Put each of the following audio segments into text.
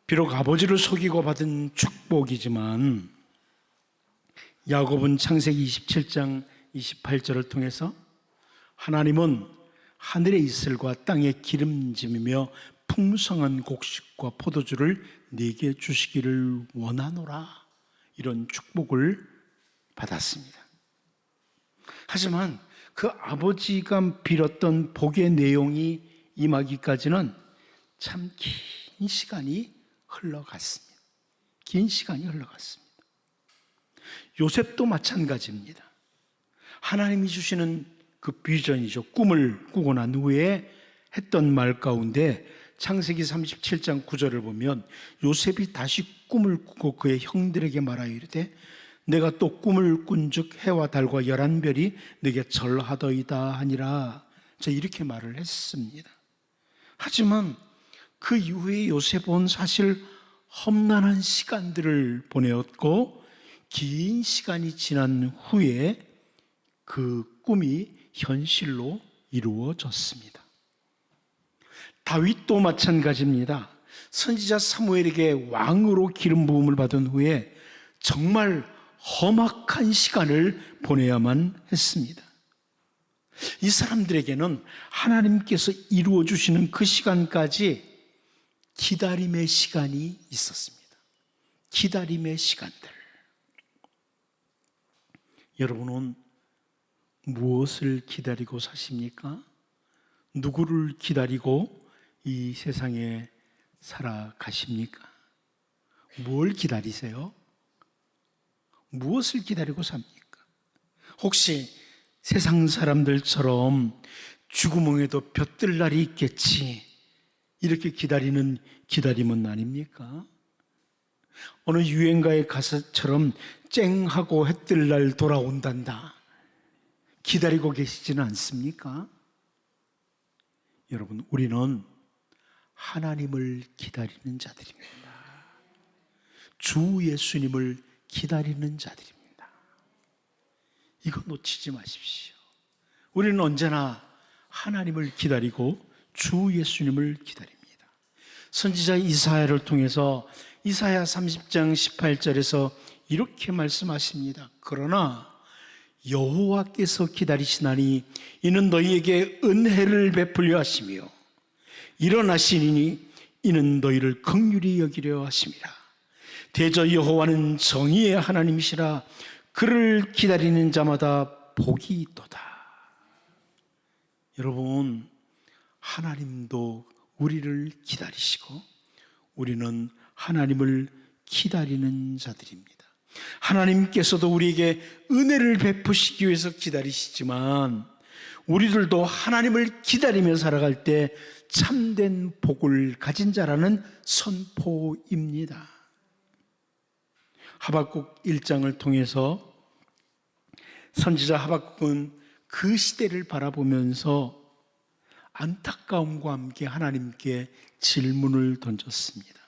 비록 아버지를 속이고 받은 축복이지만 야곱은 창세기 27장 28절을 통해서 하나님은 하늘의 이슬과 땅의 기름짐이며 풍성한 곡식과 포도주를 네게 주시기를 원하노라, 이런 축복을 받았습니다. 하지만 그 아버지가 빌었던 복의 내용이 임하기까지는 참 긴 시간이 흘러갔습니다. 긴 시간이 흘러갔습니다. 요셉도 마찬가지입니다. 하나님이 주시는 그 비전이죠. 꿈을 꾸고 난 후에 했던 말 가운데 창세기 37장 9절을 보면 요셉이 다시 꿈을 꾸고 그의 형들에게 말하여 이르되 내가 또 꿈을 꾼즉 해와 달과 11별이 내게 절하더이다 하니라. 자, 이렇게 말을 했습니다. 하지만 그 이후에 요셉은 사실 험난한 시간들을 보내었고 긴 시간이 지난 후에 그 꿈이 현실로 이루어졌습니다. 다윗도 마찬가지입니다. 선지자 사무엘에게 왕으로 기름 부음을 받은 후에 정말 험악한 시간을 보내야만 했습니다. 이 사람들에게는 하나님께서 이루어 주시는 그 시간까지 기다림의 시간이 있었습니다. 기다림의 시간들. 여러분은 무엇을 기다리고 사십니까? 누구를 기다리고 이 세상에 살아가십니까? 뭘 기다리세요? 무엇을 기다리고 삽니까? 혹시 세상 사람들처럼 죽음에도 볕들 날이 있겠지, 이렇게 기다리는 기다림은 아닙니까? 어느 유행가의 가사처럼 쨍하고 해뜰 날 돌아온단다, 기다리고 계시지는 않습니까? 여러분, 우리는 하나님을 기다리는 자들입니다. 주 예수님을 기다리는 자들입니다. 이거 놓치지 마십시오. 우리는 언제나 하나님을 기다리고 주 예수님을 기다립니다. 선지자 이사야를 통해서 이사야 30장 18절에서 이렇게 말씀하십니다. 그러나 여호와께서 기다리시나니 이는 너희에게 은혜를 베풀려 하시며 일어나시니 이는 너희를 긍휼히 여기려 하심이라. 대저 여호와는 정의의 하나님이시라. 그를 기다리는 자마다 복이 있도다. 여러분, 하나님도 우리를 기다리시고 우리는 하나님을 기다리는 자들입니다. 하나님께서도 우리에게 은혜를 베푸시기 위해서 기다리시지만 우리들도 하나님을 기다리며 살아갈 때 참된 복을 가진 자라는 선포입니다. 하박국 1장을 통해서 선지자 하박국은 그 시대를 바라보면서 안타까움과 함께 하나님께 질문을 던졌습니다.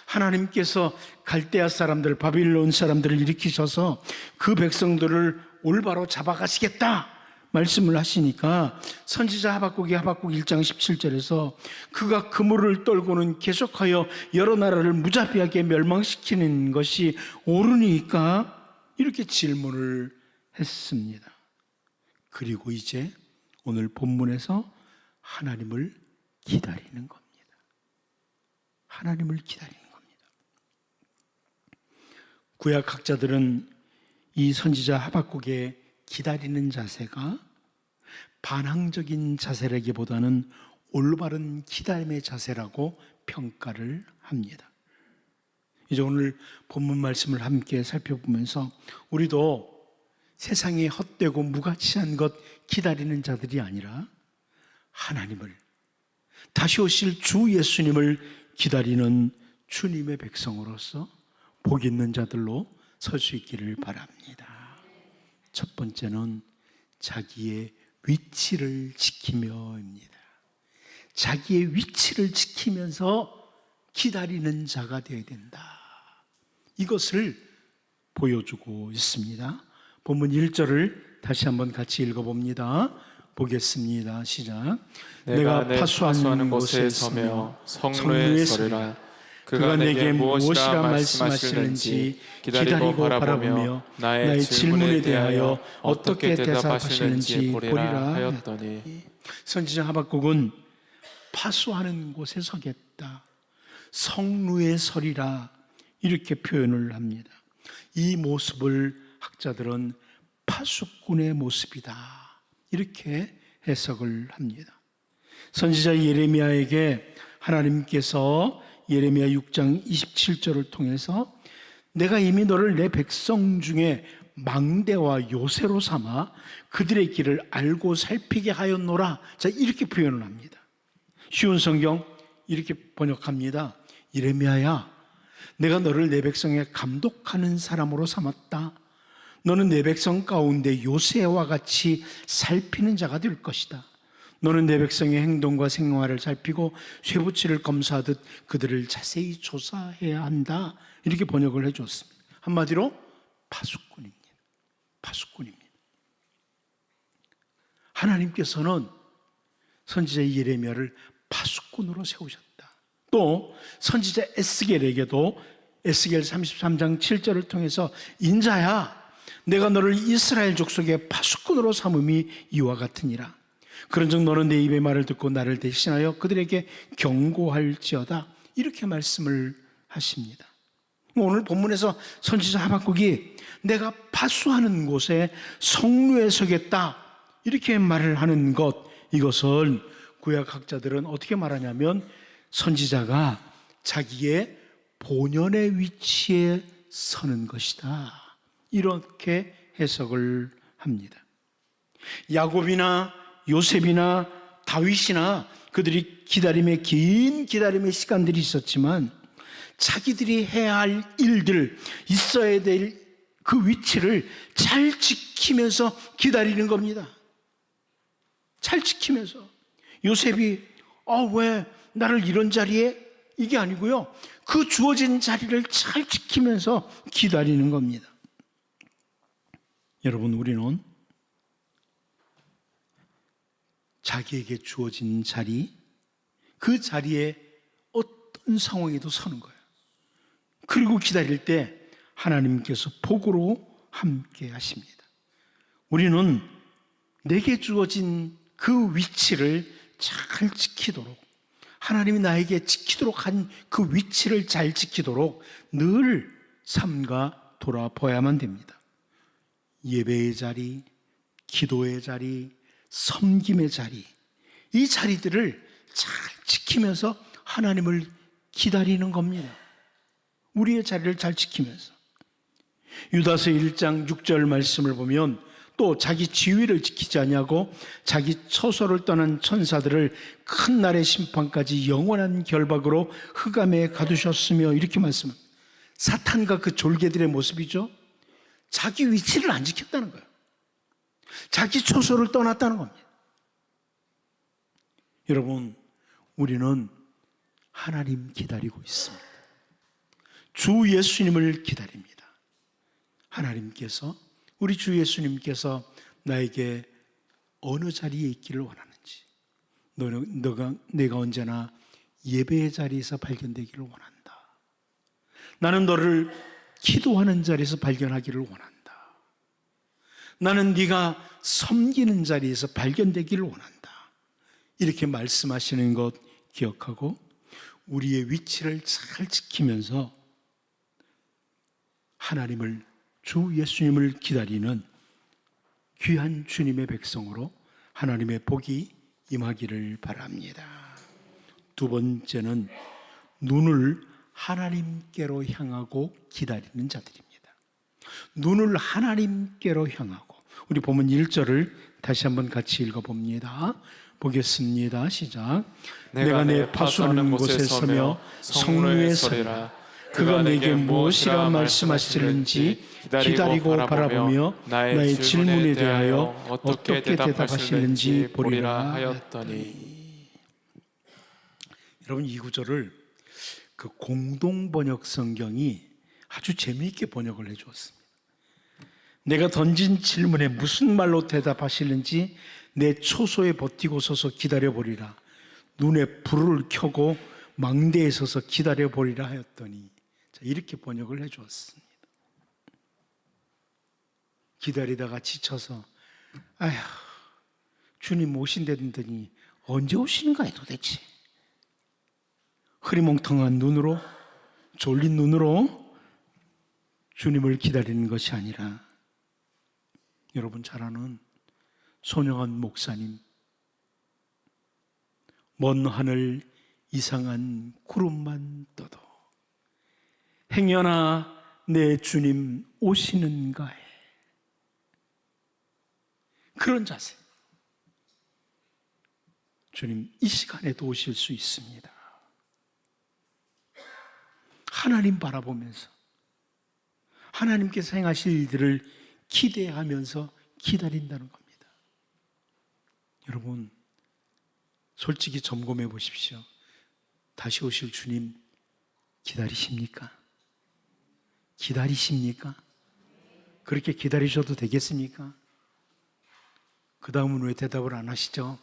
하나님께서 갈대아 사람들, 바빌론 사람들을 일으키셔서 그 백성들을 올바로 잡아가시겠다 말씀을 하시니까 선지자 하박국이 하박국 1장 17절에서 그가 그물을 떨고는 계속하여 여러 나라를 무자비하게 멸망시키는 것이 옳으니까, 이렇게 질문을 했습니다. 그리고 이제 오늘 본문에서 하나님을 기다리는 겁니다. 하나님을 기다리는 겁니다. 구약학자들은 이 선지자 하박국의 기다리는 자세가 반항적인 자세라기보다는 올바른 기다림의 자세라고 평가를 합니다. 이제 오늘 본문 말씀을 함께 살펴보면서 우리도 세상에 헛되고 무가치한 것 기다리는 자들이 아니라 하나님을, 다시 오실 주 예수님을 기다리는 주님의 백성으로서 복 있는 자들로 설 수 있기를 바랍니다. 첫 번째는 자기의 위치를 지키며입니다. 자기의 위치를 지키면서 기다리는 자가 되어야 된다. 이것을 보여주고 있습니다. 본문 1절을 다시 한번 같이 읽어봅니다. 보겠습니다. 시작. 내가 파수하는 곳에 서며 성루에 서리라. 그가 내게 무엇이라 말씀하시는지 기다리고 바라보며 나의 질문에 대하여 어떻게 대답하시는지 보리라 하였더니, 선지자 하박국은 파수하는 곳에 서겠다, 성루에 서리라, 이렇게 표현을 합니다. 이 모습을 학자들은 파수꾼의 모습이다, 이렇게 해석을 합니다. 선지자 예레미야에게 하나님께서 예레미야 6장 27절을 통해서 내가 이미 너를 내 백성 중에 망대와 요새로 삼아 그들의 길을 알고 살피게 하였노라, 자, 이렇게 표현을 합니다. 쉬운 성경 이렇게 번역합니다. 예레미야야, 내가 너를 내 백성에 감독하는 사람으로 삼았다. 너는 내 백성 가운데 요새와 같이 살피는 자가 될 것이다. 너는 내 백성의 행동과 생활을 살피고 쇠붙이를 검사하듯 그들을 자세히 조사해야 한다, 이렇게 번역을 해줬습니다. 한마디로 파수꾼입니다. 파수꾼입니다. 하나님께서는 선지자 예레미야를 파수꾼으로 세우셨다. 또 선지자 에스겔에게도 에스겔 33장 7절을 통해서 인자야, 내가 너를 이스라엘 족속의 파수꾼으로 삼음이 이와 같으니라. 그런즉 너는 내 입의 말을 듣고 나를 대신하여 그들에게 경고할지어다, 이렇게 말씀을 하십니다. 오늘 본문에서 선지자 하박국이 내가 파수하는 곳에 성루에 서겠다, 이렇게 말을 하는 것, 이것을 구약학자들은 어떻게 말하냐면 선지자가 자기의 본연의 위치에 서는 것이다, 이렇게 해석을 합니다. 야곱이나 요셉이나 다윗이나 그들이 긴 기다림의 시간들이 있었지만 자기들이 해야 할 일들, 있어야 될 그 위치를 잘 지키면서 기다리는 겁니다. 잘 지키면서. 요셉이 왜 나를 이런 자리에, 이게 아니고요, 그 주어진 자리를 잘 지키면서 기다리는 겁니다. 여러분, 우리는 자기에게 주어진 자리, 그 자리에 어떤 상황에도 서는 거예요. 그리고 기다릴 때 하나님께서 복으로 함께 하십니다. 우리는 내게 주어진 그 위치를 잘 지키도록, 하나님이 나에게 지키도록 한 그 위치를 잘 지키도록 늘 삼가 돌아봐야만 됩니다. 예배의 자리, 기도의 자리, 섬김의 자리, 이 자리들을 잘 지키면서 하나님을 기다리는 겁니다. 우리의 자리를 잘 지키면서. 유다서 1장 6절 말씀을 보면 또 자기 지위를 지키지 아니하고 자기 처소를 떠난 천사들을 큰 날의 심판까지 영원한 결박으로 흑암에 가두셨으며, 이렇게 말씀합니다. 사탄과 그 졸개들의 모습이죠. 자기 위치를 안 지켰다는 거예요. 자기 처소를 떠났다는 겁니다. 여러분, 우리는 하나님 기다리고 있습니다. 주 예수님을 기다립니다. 하나님께서, 우리 주 예수님께서 나에게 어느 자리에 있기를 원하는지, 내가 언제나 예배의 자리에서 발견되기를 원한다. 나는 너를 기도하는 자리에서 발견하기를 원한다. 나는 네가 섬기는 자리에서 발견되기를 원한다. 이렇게 말씀하시는 것 기억하고 우리의 위치를 잘 지키면서 하나님을, 주 예수님을 기다리는 귀한 주님의 백성으로 하나님의 복이 임하기를 바랍니다. 두 번째는 눈을 하나님께로 향하고 기다리는 자들입니다. 눈을 하나님께로 향하고, 우리 본문 1절을 다시 한번 같이 읽어봅니다. 보겠습니다. 시작. 내가 내 파수하는 곳에 서며 성루에 서리라. 그가 내게 무엇이라 말씀하시는지 기다리고 바라보며 나의 질문에 대하여 어떻게 대답하시는지 보리라 하였더니. 여러분, 이 구절을 그 공동번역 성경이 아주 재미있게 번역을 해주었습니다. 내가 던진 질문에 무슨 말로 대답하시는지 내 초소에 버티고 서서 기다려보리라. 눈에 불을 켜고 망대에 서서 기다려보리라 하였더니, 이렇게 번역을 해주었습니다. 기다리다가 지쳐서 아휴, 주님 오신다더니 언제 오시는가요 도대체? 흐리멍텅한 눈으로, 졸린 눈으로 주님을 기다리는 것이 아니라, 여러분 잘 아는 손영한 목사님, 먼 하늘 이상한 구름만 떠도 행여나 내 주님 오시는가에, 그런 자세. 주님 이 시간에도 오실 수 있습니다. 하나님 바라보면서 하나님께서 행하실 일들을 기대하면서 기다린다는 겁니다. 여러분 솔직히 점검해 보십시오. 다시 오실 주님 기다리십니까? 기다리십니까? 그렇게 기다리셔도 되겠습니까? 그 다음은 왜 대답을 안 하시죠?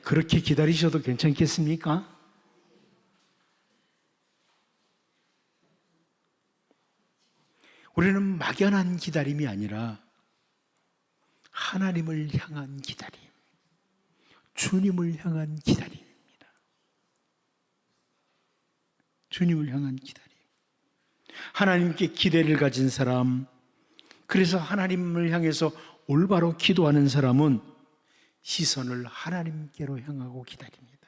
그렇게 기다리셔도 괜찮겠습니까? 우리는 막연한 기다림이 아니라 하나님을 향한 기다림, 주님을 향한 기다림입니다. 주님을 향한 기다림. 하나님께 기대를 가진 사람, 그래서 하나님을 향해서 올바로 기도하는 사람은 시선을 하나님께로 향하고 기다립니다.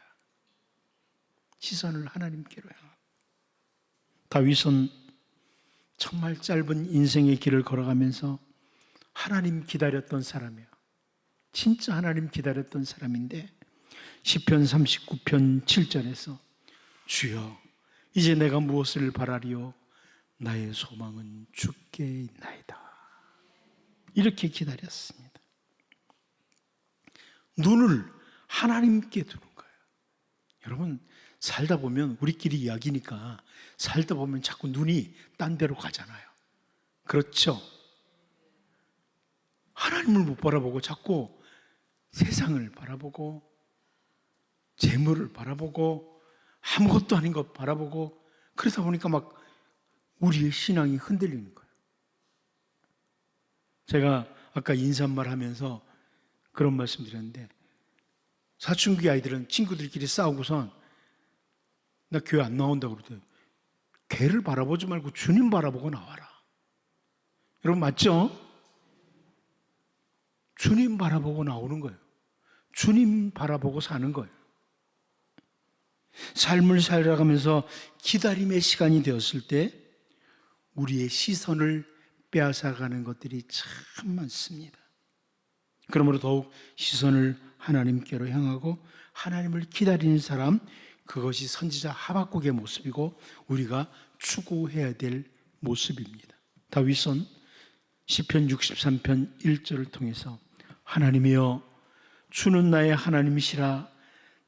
시선을 하나님께로 향하고. 다윗은 정말 짧은 인생의 길을 걸어가면서 하나님 기다렸던 사람이에요. 진짜 하나님 기다렸던 사람인데 시편 39편 7절에서 주여 이제 내가 무엇을 바라리요? 나의 소망은 주께 있나이다. 이렇게 기다렸습니다. 눈을 하나님께 두는 거예요. 여러분 살다 보면, 우리끼리 이야기니까 살다 보면 자꾸 눈이 딴 데로 가잖아요. 그렇죠? 하나님을 못 바라보고 자꾸 세상을 바라보고 재물을 바라보고 아무것도 아닌 것 바라보고, 그러다 보니까 막 우리의 신앙이 흔들리는 거예요. 제가 아까 인사말 하면서 그런 말씀 드렸는데, 사춘기 아이들은 친구들끼리 싸우고선 나 교회 안 나온다고 그러대요. 걔를 바라보지 말고 주님 바라보고 나와라. 여러분 맞죠? 주님 바라보고 나오는 거예요. 주님 바라보고 사는 거예요. 삶을 살아가면서 기다림의 시간이 되었을 때 우리의 시선을 빼앗아가는 것들이 참 많습니다. 그러므로 더욱 시선을 하나님께로 향하고 하나님을 기다리는 사람, 그것이 선지자 하박국의 모습이고 우리가 추구해야 될 모습입니다. 다윗은 시편 63편 1절을 통해서 하나님이여 주는 나의 하나님이시라,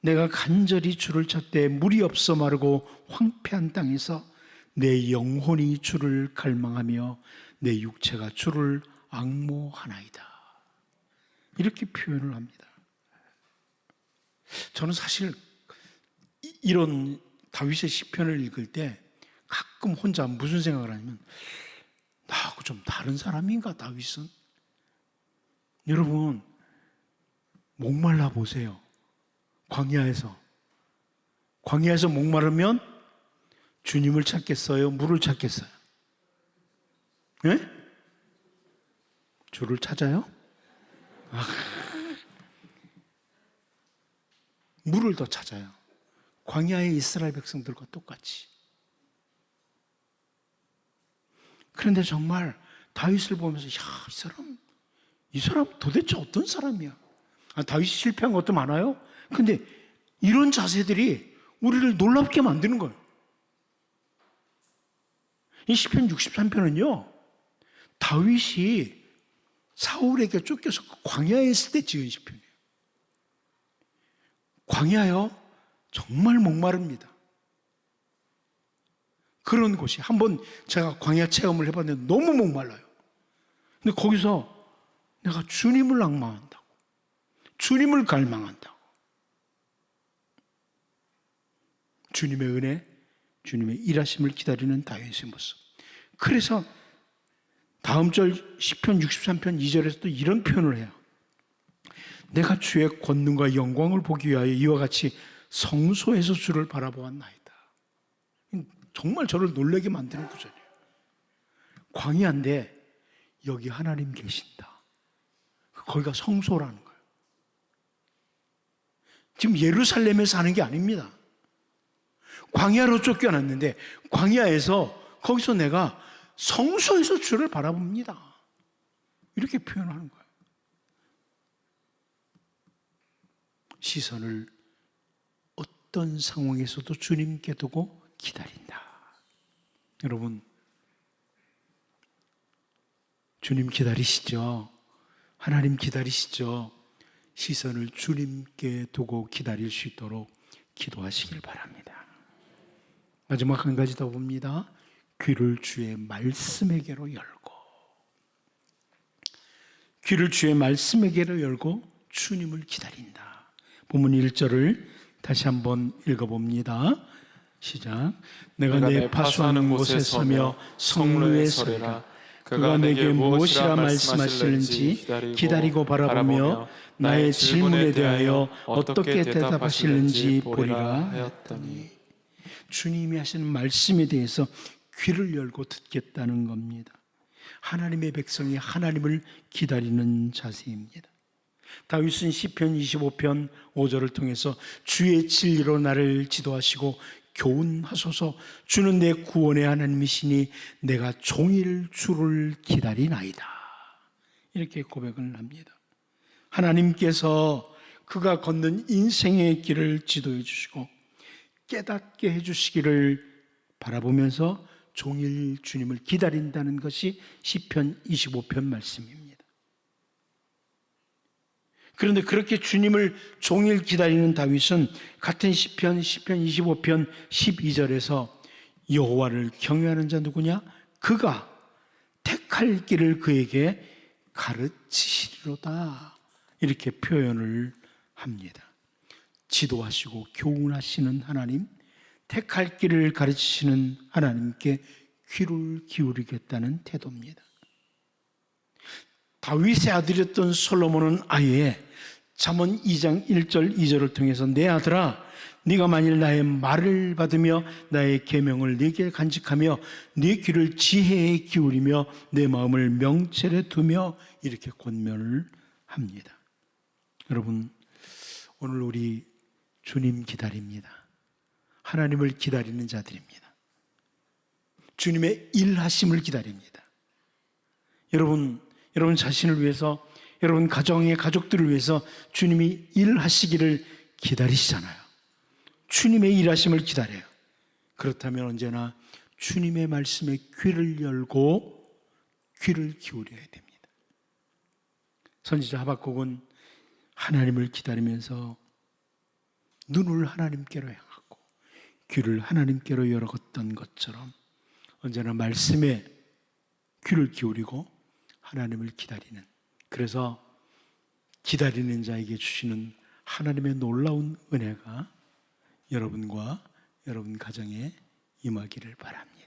내가 간절히 주를 찾되 물이 없어 마르고 황폐한 땅에서 내 영혼이 주를 갈망하며 내 육체가 주를 앙모하나이다. 이렇게 표현을 합니다. 저는 사실 이런 다윗의 시편을 읽을 때 가끔 혼자 무슨 생각을 하냐면, 나하고 좀 다른 사람인가 다윗은? 여러분 목말라 보세요. 광야에서 목마르면 주님을 찾겠어요? 물을 찾겠어요? 네? 주를 찾아요? 물을 더 찾아요. 광야의 이스라엘 백성들과 똑같이. 그런데 정말 다윗을 보면서 이 사람 도대체 어떤 사람이야? 다윗이 실패한 것도 많아요. 근데 이런 자세들이 우리를 놀랍게 만드는 거예요. 이 시편 63편은요 다윗이 사울에게 쫓겨서 광야에 있을 때 지은 시편이에요. 광야요 정말 목마릅니다. 그런 곳이, 한번 제가 광야 체험을 해봤는데 너무 목말라요. 근데 거기서 내가 주님을 앙망한다고, 주님을 갈망한다고, 주님의 은혜, 주님의 일하심을 기다리는 다윗의 모습. 그래서 다음 절 시편 63편 2절에서도 이런 표현을 해요. 내가 주의 권능과 영광을 보기 위하여 이와 같이 성소에서 주를 바라보았나이다. 정말 저를 놀라게 만드는 구절이에요. 광야인데 여기 하나님 계신다. 거기가 성소라는 거예요. 지금 예루살렘에 사는 게 아닙니다. 광야로 쫓겨났는데 광야에서 거기서 내가 성소에서 주를 바라봅니다. 이렇게 표현하는 거예요. 시선을 어떤 상황에서도 주님께 두고 기다린다. 여러분, 주님 기다리시죠? 하나님 기다리시죠? 시선을 주님께 두고 기다릴 수 있도록 기도하시길 바랍니다. 마지막 한 가지 더 봅니다. 귀를 주의 말씀에게로 열고, 귀를 주의 말씀에게로 열고 주님을 기다린다. 본문 1절을 다시 한번 읽어봅니다. 시작. 내가 내 파수하는 곳에 서며 성루에 서리라. 그가 내게 무엇이라 말씀하시는지 기다리고 바라보며 나의 질문에 대하여 어떻게 대답하시는지 보리라 하였더니, 주님이 하시는 말씀에 대해서 귀를 열고 듣겠다는 겁니다. 하나님의 백성이 하나님을 기다리는 자세입니다. 다윗은 시편 25편 5절을 통해서 주의 진리로 나를 지도하시고 교훈하소서. 주는 내 구원의 하나님이시니 내가 종일 주를 기다리나이다. 이렇게 고백을 합니다. 하나님께서 그가 걷는 인생의 길을 지도해 주시고 깨닫게 해 주시기를 바라보면서 종일 주님을 기다린다는 것이 시편 25편 말씀입니다. 그런데 그렇게 주님을 종일 기다리는 다윗은 같은 시편 25편 12절에서 여호와를 경외하는 자 누구냐? 그가 택할 길을 그에게 가르치시리로다. 이렇게 표현을 합니다. 지도하시고 교훈하시는 하나님, 택할 길을 가르치시는 하나님께 귀를 기울이겠다는 태도입니다. 다윗의 아들이었던 솔로몬은 아예 잠언 2장 1절 2절을 통해서 내 아들아, 네가 만일 나의 말을 받으며 나의 계명을 네게 간직하며 네 귀를 지혜에 기울이며 내 마음을 명철에 두며, 이렇게 권면을 합니다. 여러분, 오늘 우리 주님 기다립니다. 하나님을 기다리는 자들입니다. 주님의 일하심을 기다립니다. 여러분 자신을 위해서, 여러분 가정의 가족들을 위해서 주님이 일하시기를 기다리시잖아요. 주님의 일하심을 기다려요. 그렇다면 언제나 주님의 말씀에 귀를 열고 귀를 기울여야 됩니다. 선지자 하박국은 하나님을 기다리면서 눈을 하나님께로 향하고 귀를 하나님께로 열었던 것처럼 언제나 말씀에 귀를 기울이고 하나님을 기다리는, 그래서 기다리는 자에게 주시는 하나님의 놀라운 은혜가 여러분과 여러분 가정에 임하기를 바랍니다.